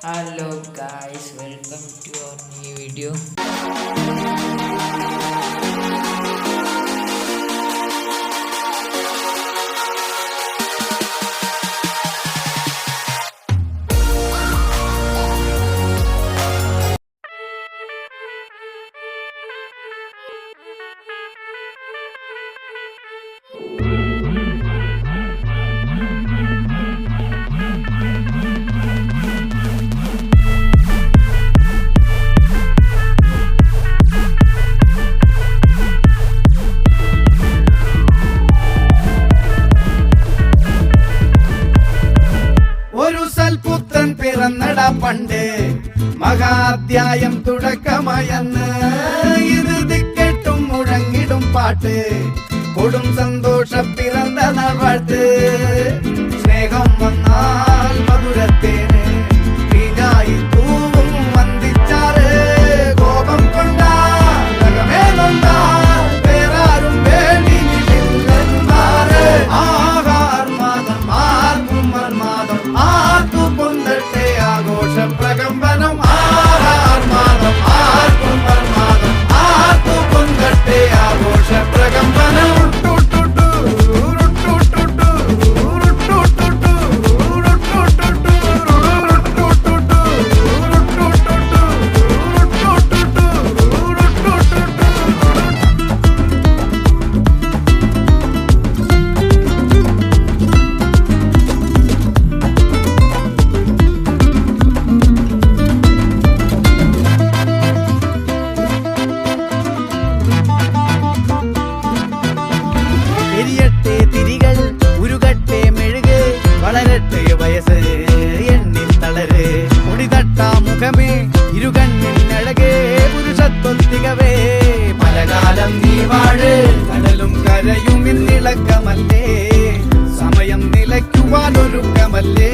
Hello guys, welcome to our new video. പിറന്നടാ പണ്ട് മഹാധ്യായം തുടക്കമായെന്ന് ഇത് ദിക്കെട്ടും മുഴങ്ങിടും പാട്ട് കൊടും സന്തോഷ പിറന്ന നാൾവാഴ്ത്ത് സ്നേഹം വന്നാൽ മധുരത്തേന് തീഞ്ഞായി തൂവും വന്ദിച്ചാറ് കോപം കൊണ്ടാൽ വേറാരും വേണ്ടി നിന്നില്ലെന്നാറ് ആഹാർമാദം ആർക്കും മർമാദം ആർക്കു പൊന്തട്ടെ ആഘോഷ പ്രകമ്പനം ആഹാർമാദം ആർക്കും മർമാദം ആർക്കു പൊന്തട്ടെ ആഘോഷ പ്രകമ്പനം തിരികൾ ഉരുകട്ടെ മെഴുക് വളരട്ടെ വയസ്സ് എണ്ണിൽ തളര് മുടിതട്ടാ മുഖമേ ഇരുകണ്ണിൽ അഴകേ പുരുഷത്വത്തികവേ പലകാലം നീ വാഴ് കടലും കരയും ഇന്നിളക്കമല്ലേ സമയം നിലയ്ക്കുവാനൊരുക്കമല്ലേ